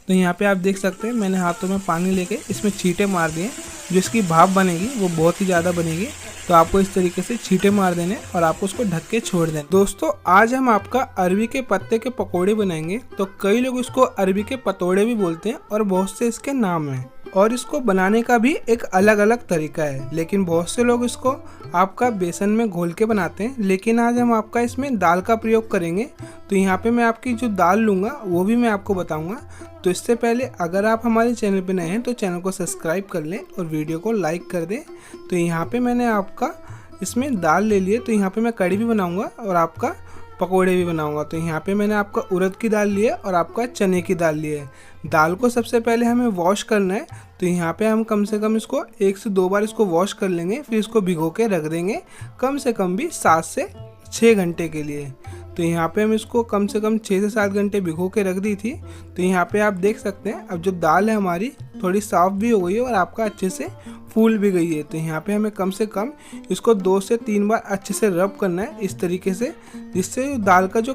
तो यहाँ पे आप देख सकते हैं मैंने हाथों में पानी लेके इसमें छींटे मार दिए। जो इसकी भाप बनेगी वो बहुत ही ज़्यादा बनेगी, तो आपको इस तरीके से छींटे मार देने और आपको उसको ढक के छोड़ देना। दोस्तों आज हम आपका अरबी के पत्ते के पकोड़े बनाएंगे। तो कई लोग इसको अरबी के पतोड़े भी बोलते हैं और बहुत से इसके नाम हैं, और इसको बनाने का भी एक अलग अलग तरीका है। लेकिन बहुत से लोग इसको आपका बेसन में घोल के बनाते हैं, लेकिन आज हम आपका इसमें दाल का प्रयोग करेंगे। तो यहाँ पे मैं आपकी जो दाल लूँगा वो भी मैं आपको बताऊँगा। तो इससे पहले अगर आप हमारे चैनल पे नए हैं तो चैनल को सब्सक्राइब कर लें और वीडियो को लाइक कर दें। तो यहाँ पे मैंने आपका इसमें दाल ले लिए। तो यहाँ पे मैं कढ़ी भी बनाऊँगा और आपका पकोड़े भी बनाऊंगा। तो यहाँ पे मैंने आपका उड़द की दाल ली है और आपका चने की दाल ली है। दाल को सबसे पहले हमें वॉश करना है। तो यहाँ पे हम कम से कम इसको 1 से 2 बार इसको वॉश कर लेंगे, फिर इसको भिगो के रख देंगे कम से कम भी 7 से 6 घंटे के लिए। तो यहाँ पे हम इसको कम से कम 6 से 7 घंटे भिगो के रख दी थी। तो यहाँ पे आप देख सकते हैं अब जो दाल है हमारी थोड़ी साफ़ भी हो गई है और आपका अच्छे से फूल भी गई है। तो यहाँ पे हमें कम से कम इसको 2 से 3 बार अच्छे से रब करना है इस तरीके से, जिससे दाल का जो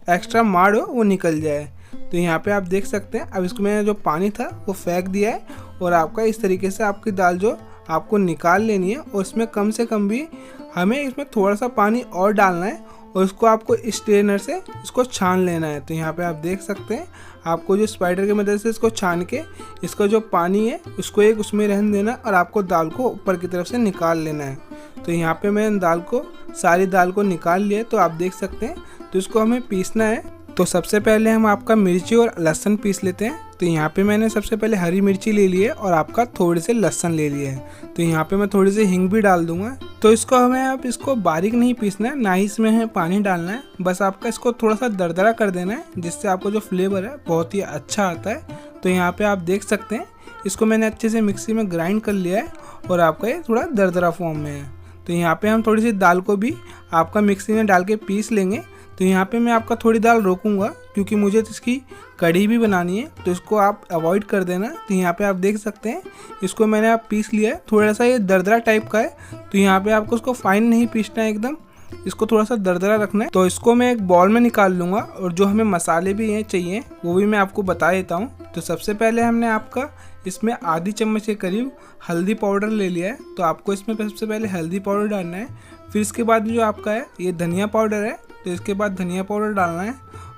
एक्स्ट्रा माड़ हो वो निकल जाए। तो यहाँ पे आप देख सकते हैं अब इसको मैंने जो पानी था वो फेंक दिया है और आपका इस तरीके से आपकी दाल जो आपको निकाल लेनी है। और इसमें कम से कम भी हमें इसमें थोड़ा सा पानी और डालना है और इसको आपको स्ट्रेनर से इसको छान लेना है। तो यहाँ पे आप देख सकते हैं आपको जो स्पाइडर की मदद से इसको छान के इसका जो पानी है उसको एक उसमें रहने देना और आपको दाल को ऊपर की तरफ से निकाल लेना है। तो यहाँ पे मैंने सारी दाल को निकाल लिया है। तो आप देख सकते हैं तो इसको हमें पीसना है। तो सबसे पहले हम आपका मिर्ची और लहसुन पीस लेते हैं। तो यहाँ पे मैंने सबसे पहले हरी मिर्ची ले ली है और आपका थोड़े से लहसुन ले लिया है। तो यहाँ पे मैं थोड़ी सी हींग भी डाल दूंगा। तो इसको हमें अब इसको बारीक नहीं पीसना है, ना ही इसमें हमें पानी डालना है, बस आपका इसको थोड़ा सा दरदरा कर देना है, जिससे आपको जो फ्लेवर है बहुत ही अच्छा आता है। तो यहाँ पे आप देख सकते हैं इसको मैंने अच्छे से मिक्सी में ग्राइंड कर लिया है और आपका ये थोड़ा दरदरा फॉर्म में है। तो यहाँ पे हम थोड़ी सी दाल को भी आपका मिक्सी में डाल के पीस लेंगे। तो यहाँ पे मैं आपका थोड़ी दाल रोकूंगा क्योंकि मुझे तो इसकी कढ़ी भी बनानी है, तो इसको आप अवॉइड कर देना। तो यहाँ पे आप देख सकते हैं इसको मैंने आप पीस लिया है, थोड़ा सा ये दरदरा टाइप का है। तो यहाँ पे आपको उसको फाइन नहीं पीसना है एकदम, इसको थोड़ा सा दरदरा रखना है। तो इसको मैं एक बॉल में निकाल लूँगा और जो हमें मसाले भी हैं चाहिए वो भी मैं आपको बता देता हूँ। तो सबसे पहले हमने आपका इसमें आधी चम्मच के करीब हल्दी पाउडर ले लिया है। तो आपको इसमें सबसे पहले हल्दी पाउडर डालना है। फिर इसके बाद जो आपका है ये धनिया पाउडर है, तो इसके बाद धनिया पाउडर डालना है।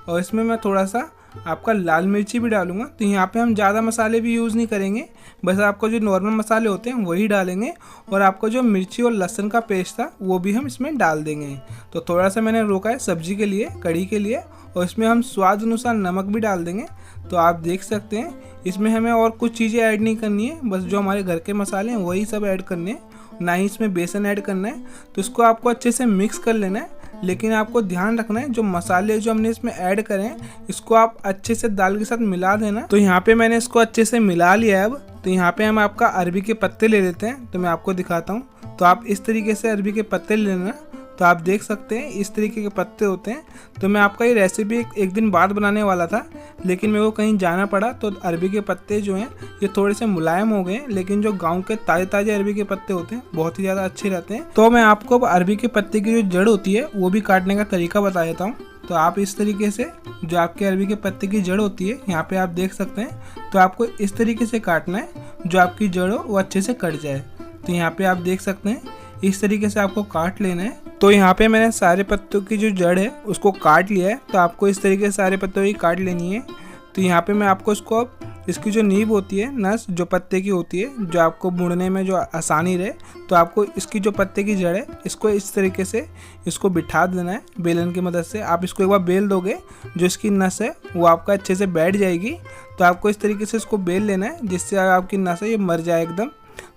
और इसमें मैं थोड़ा सा आपका लाल मिर्ची भी डालूंगा। तो यहाँ पे हम ज़्यादा मसाले भी यूज़ नहीं करेंगे, बस आपको जो नॉर्मल मसाले होते हैं वही डालेंगे। और आपको जो मिर्ची और लहसुन का पेस्ट था वो भी हम इसमें डाल देंगे। तो थोड़ा सा मैंने रोका है सब्जी के लिए, कढ़ी के लिए, और इसमें हम स्वाद अनुसार नमक भी डाल देंगे। तो आप देख सकते हैं इसमें हमें और कुछ चीज़ें ऐड नहीं करनी है, बस जो हमारे घर के मसाले हैं वही सब ऐड करने हैं, ना ही इसमें बेसन ऐड करना है। तो इसको आपको अच्छे से मिक्स कर लेना है। लेकिन आपको ध्यान रखना है जो मसाले जो हमने इसमें ऐड करें हैं इसको आप अच्छे से दाल के साथ मिला देना। तो यहाँ पे मैंने इसको अच्छे से मिला लिया है। अब तो यहाँ पे हम आपका अरबी के पत्ते ले लेते हैं। तो मैं आपको दिखाता हूँ। तो आप इस तरीके से अरबी के पत्ते ले लेना। तो आप देख सकते हैं इस तरीके के पत्ते होते हैं। तो मैं आपका ये रेसिपी एक दिन बाद बनाने वाला था, लेकिन मेरे को कहीं जाना पड़ा। तो अरबी के पत्ते जो हैं ये थोड़े से मुलायम हो गए हैं, लेकिन जो गांव के ताज़े ताज़े अरबी के पत्ते होते हैं बहुत ही ज़्यादा अच्छे रहते हैं। तो मैं आपको अरबी के पत्ते की जो जड़ होती है वो भी काटने का तरीका बता देता हूँ। तो आप इस तरीके से जो आपके अरबी के पत्ते की जड़ होती है यहाँ पे आप देख सकते हैं, तो आपको इस तरीके से काटना है जो आपकी जड़ हो वो अच्छे से कट जाए। तो यहाँ पे आप देख सकते हैं इस तरीके से आपको काट लेना है। तो यहाँ पे मैंने सारे पत्तों की जो जड़ है उसको काट लिया है। तो आपको इस तरीके से सारे पत्तों की काट लेनी है। तो यहाँ पे मैं आपको इसकी जो नींव होती है, नस जो पत्ते की होती है, जो आपको बुनने में जो आसानी रहे, तो आपको इसकी जो पत्ते की जड़ है इसको इस तरीके से इसको बिठा देना है बेलन की मदद से। आप इसको एक बार बेल दोगे जो इसकी नस है वो आपका अच्छे से बैठ जाएगी। तो आपको इस तरीके से इसको बेल लेना है जिससे आपकी नस है ये मर जाए एकदम।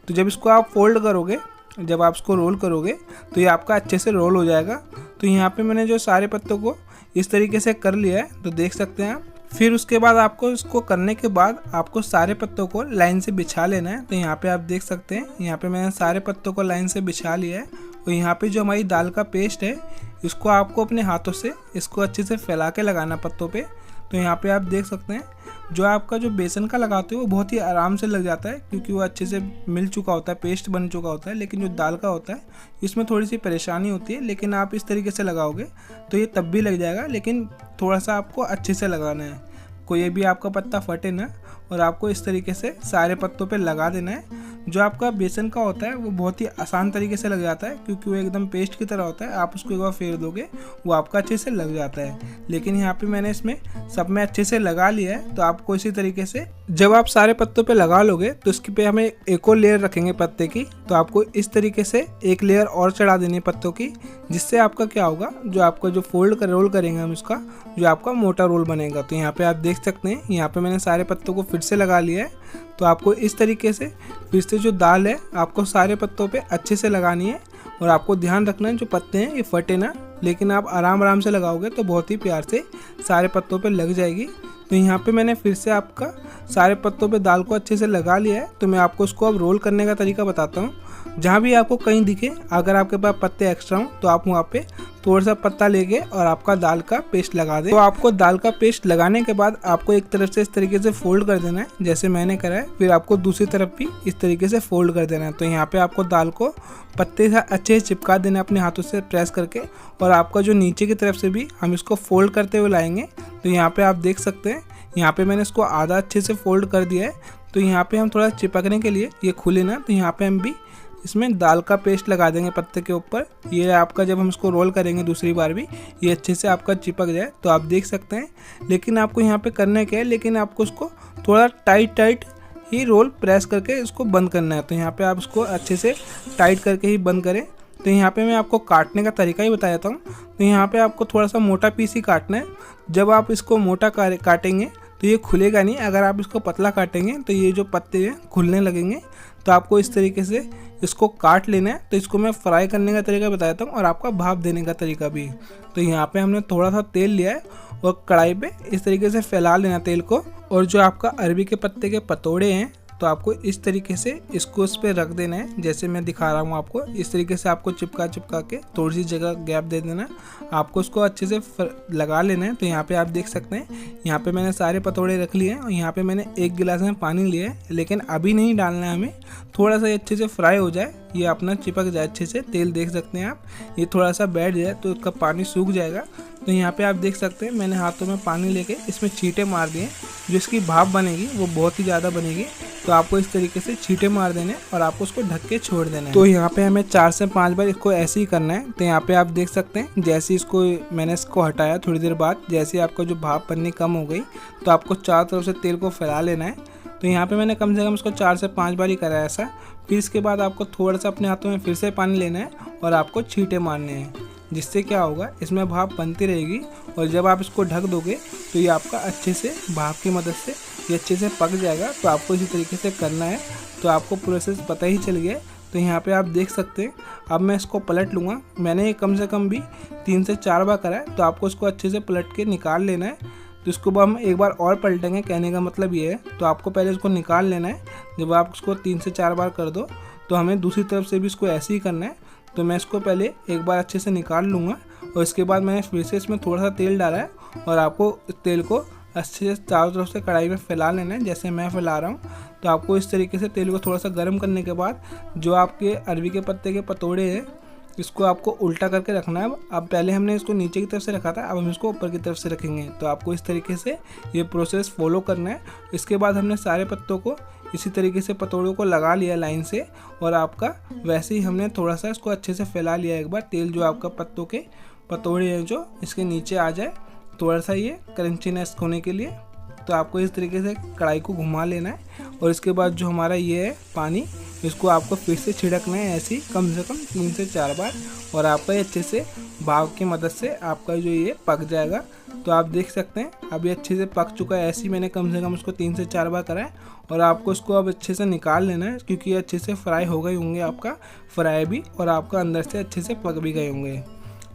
तो जब इसको आप फोल्ड करोगे, जब आप इसको रोल करोगे तो ये आपका अच्छे से रोल हो जाएगा। तो यहाँ पे मैंने जो सारे पत्तों को इस तरीके से कर लिया है, तो देख सकते हैं आप। फिर उसके बाद आपको इसको करने के बाद आपको सारे पत्तों को लाइन से बिछा लेना है। तो यहाँ पे आप देख सकते हैं यहाँ पे मैंने सारे पत्तों को लाइन से बिछा लिया है। और यहाँ पे जो हमारी दाल का पेस्ट है इसको आपको अपने हाथों से इसको अच्छे से फैला के लगाना पत्तों पे। तो यहाँ पे आप देख सकते हैं जो आपका जो बेसन का लगाते हो वो बहुत ही आराम से लग जाता है, क्योंकि वो अच्छे से मिल चुका होता है, पेस्ट बन चुका होता है। लेकिन जो दाल का होता है इसमें थोड़ी सी परेशानी होती है, लेकिन आप इस तरीके से लगाओगे तो ये तब भी लग जाएगा, लेकिन थोड़ा सा आपको अच्छे से लगाना है। कोई भी आपका पत्ता फटे ना। और आपको इस तरीके से सारे पत्तों पे लगा देना है। जो आपका बेसन का होता है वो बहुत ही आसान तरीके से लग जाता है, क्योंकि वो एकदम पेस्ट की तरह होता है। आप उसको एक बार फेर दोगे वो आपका अच्छे से लग जाता है। लेकिन यहाँ पे मैंने इसमें सब में अच्छे से लगा लिया है। तो आपको इसी तरीके से जब आप सारे पत्तों पे लगा लोगे तो इसके पे हमें एक और लेयर रखेंगे पत्ते की। तो आपको इस तरीके से एक लेयर और चढ़ा देनी है पत्तों की, जिससे आपका क्या होगा, जो आपका जो रोल करेंगे हम इसका, जो आपका मोटा रोल बनेगा। तो यहाँ पे आप देख सकते हैं, यहाँ पे मैंने सारे पत्तों को फिर से लगा लिया है। तो आपको इस तरीके से फिर से जो दाल है आपको सारे पत्तों पे अच्छे से लगानी है। और आपको ध्यान रखना है जो पत्ते हैं ये फटे ना, लेकिन आप आराम से लगाओगे तो बहुत ही प्यार से सारे पत्तों पे लग जाएगी। तो यहाँ पे मैंने फिर से आपका सारे पत्तों पे दाल को अच्छे से लगा लिया है। तो मैं आपको इसको अब रोल करने का तरीका बताता हूँ। जहाँ भी आपको कहीं दिखे, अगर आपके पास पत्ते एक्स्ट्रा हो तो आप वहाँ पे थोड़ा सा पत्ता लेके और आपका दाल का पेस्ट लगा दें। तो आपको दाल का पेस्ट लगाने के बाद आपको एक तरफ से इस तरीके से फोल्ड कर देना है, जैसे मैंने करा है। फिर आपको दूसरी तरफ भी इस तरीके से फोल्ड कर देना है। तो यहाँ पे आपको दाल को पत्ते से अच्छे से चिपका देना है अपने हाथों से प्रेस करके। और आपका जो नीचे की तरफ से भी हम इसको फोल्ड करते हुए लाएंगे। तो यहाँ पे आप देख सकते हैं, यहाँ पे मैंने इसको आधा अच्छे से फोल्ड कर दिया है। तो यहाँ पे हम थोड़ा चिपकने के लिए ये खुले ना, तो यहाँ पे हम भी इसमें दाल का पेस्ट लगा देंगे पत्ते के ऊपर। ये आपका जब हम इसको रोल करेंगे दूसरी बार भी ये अच्छे से आपका चिपक जाए। तो आप देख सकते हैं, लेकिन आपको यहाँ पे करना क्या है, लेकिन आपको उसको थोड़ा टाइट ही रोल प्रेस करके इसको बंद करना है। तो यहाँ पे आप इसको अच्छे से टाइट करके ही बंद करें। तो यहाँ पे मैं आपको काटने का तरीका ही बताता हूँ। तो यहाँ पे आपको थोड़ा सा मोटा पीस ही काटना है। जब आप इसको मोटा काटेंगे तो ये खुलेगा नहीं। अगर आप इसको पतला काटेंगे तो ये जो पत्ते हैं खुलने लगेंगे। तो आपको इस तरीके से इसको काट लेना है। तो इसको मैं फ्राई करने का तरीका बताता हूँ और आपका भाप देने का तरीका भी। तो यहाँ पे हमने थोड़ा सा तेल लिया है और कढ़ाई पे इस तरीके से फैला लेना तेल को। और जो आपका अरबी के पत्ते के पतोड़े हैं तो आपको इस तरीके से इसको उस पर रख देना है, जैसे मैं दिखा रहा हूँ आपको। इस तरीके से आपको चिपका के थोड़ी सी जगह गैप दे देना। आपको उसको अच्छे से लगा लेना है। तो यहाँ पे आप देख सकते हैं, यहाँ पे मैंने सारे पतोड़े रख लिए हैं और यहाँ पे मैंने एक गिलास में पानी लिया है। लेकिन अभी नहीं डालना है हमें, थोड़ा सा ये अच्छे से फ्राई हो जाए, ये अपना चिपक जाए अच्छे से। तेल देख सकते हैं आप, ये थोड़ा सा बैठ जाए तो इसका पानी सूख जाएगा। तो यहाँ पे आप देख सकते हैं मैंने हाथों में पानी लेके इसमें छींटे मार दिए। जो इसकी भाप बनेगी वो बहुत ही ज़्यादा बनेगी। तो आपको इस तरीके से छींटे मार देने और आपको उसको ढक के छोड़ देना है। तो यहाँ पे हमें 4 से 5 बार इसको ऐसे ही करना है। तो यहाँ पे आप देख सकते हैं, जैसे इसको मैंने इसको हटाया थोड़ी देर बाद, जैसे आपका जो भाप बननी कम हो गई तो आपको चारों तरफ से तेल को फैला लेना है। तो यहाँ पे मैंने कम से कम इसको 4 से 5 बार ही करा है ऐसा। फिर इसके बाद आपको थोड़ा सा अपने हाथों में फिर से पानी लेना है और आपको छींटे मारने हैं, जिससे क्या होगा, इसमें भाप बनती रहेगी। और जब आप इसको ढक दोगे तो ये आपका अच्छे से भाप की मदद से ये अच्छे से पक जाएगा। तो आपको इसी तरीके से करना है। तो आपको प्रोसेस पता ही चल गया। तो यहाँ पे आप देख सकते हैं, अब मैं इसको पलट लूँगा। मैंने ये कम से कम भी 3 से 4 बार करा है। तो आपको इसको अच्छे से पलट के निकाल लेना है। तो इसको हम एक बार और पलटेंगे, कहने का मतलब ये है। तो आपको पहले इसको निकाल लेना है। जब आप इसको 3 से 4 बार कर दो तो हमें दूसरी तरफ से भी इसको ऐसे ही करना है। तो मैं इसको पहले एक बार अच्छे से निकाल लूँगा और इसके बाद मैंने फिर से इसमें थोड़ा सा तेल डाला है और आपको तेल को अच्छे से चारों तरफ से कढ़ाई में फैला लेना है, जैसे मैं फैला रहा हूँ। तो आपको इस तरीके से तेल को थोड़ा सा गर्म करने के बाद जो आपके अरबी के पत्ते के पतोड़े हैं इसको आपको उल्टा करके रखना है। अब पहले हमने इसको नीचे की तरफ से रखा था, अब हम इसको ऊपर की तरफ से रखेंगे। तो आपको इस तरीके से ये प्रोसेस फॉलो करना है। इसके बाद हमने सारे पत्तों को इसी तरीके से पतोड़ों को लगा लिया लाइन से। और आपका वैसे ही हमने थोड़ा सा इसको अच्छे से फैला लिया एक बार, तेल जो आपका पत्तों के पतोड़े हैं जो इसके नीचे आ जाए, थोड़ा सा ये क्रंचीनेस होने के लिए। तो आपको इस तरीके से कढ़ाई को घुमा लेना है और इसके बाद जो हमारा ये है पानी, इसको आपको फिर से छिड़कना है ऐसे ही कम से कम 3 से 4 बार। और आपका ये अच्छे से भाप की मदद से आपका जो ये पक जाएगा। तो आप देख सकते हैं अभी अच्छे से पक चुका है। ऐसे ही मैंने कम से कम इसको 3 से 4 बार करा है। और आपको इसको अब अच्छे से निकाल लेना है, क्योंकि ये अच्छे से फ्राई हो गए होंगे, आपका फ्राई भी और आपका अंदर से अच्छे से पक भी गए होंगे।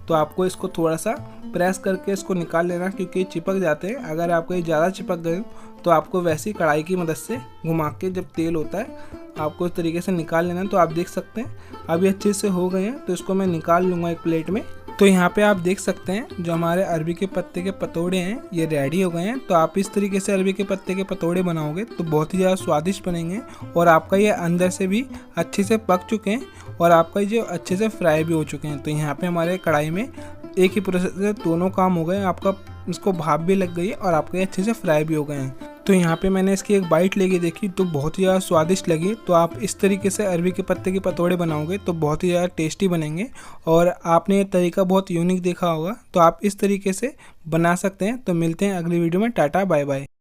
तो आपको इसको थोड़ा सा प्रेस करके इसको निकाल लेना, क्योंकि चिपक जाते हैं। अगर आपको ये ज़्यादा चिपक गए तो आपको वैसी कढ़ाई की मदद से घुमा के जब तेल होता है आपको इस तरीके से निकाल लेना। तो आप देख सकते हैं अभी अच्छे से हो गए हैं। तो इसको मैं निकाल लूँगा एक प्लेट में। तो यहाँ पे आप देख सकते हैं जो हमारे अरबी के पत्ते के पतोड़े हैं ये रेडी हो गए हैं। तो आप इस तरीके से अरबी के पत्ते के पतोड़े बनाओगे तो बहुत ही ज़्यादा स्वादिष्ट बनेंगे। और आपका ये अंदर से भी अच्छे से पक चुके हैं और आपका जो अच्छे से फ्राई भी हो चुके हैं। तो यहाँ पे हमारे कढ़ाई में एक ही प्रोसेस से दोनों काम हो गए। आपका इसको भाप भी लग गई है और आपके अच्छे से फ्राई भी हो गए हैं। तो यहाँ पे मैंने इसकी एक बाइट लेके देखी तो बहुत ही ज़्यादा स्वादिष्ट लगी। तो आप इस तरीके से अरबी के पत्ते के पतोड़े बनाओगे तो बहुत ही ज़्यादा टेस्टी बनेंगे। और आपने ये तरीका बहुत यूनिक देखा होगा, तो आप इस तरीके से बना सकते हैं। तो मिलते हैं अगली वीडियो में। Tata bye bye.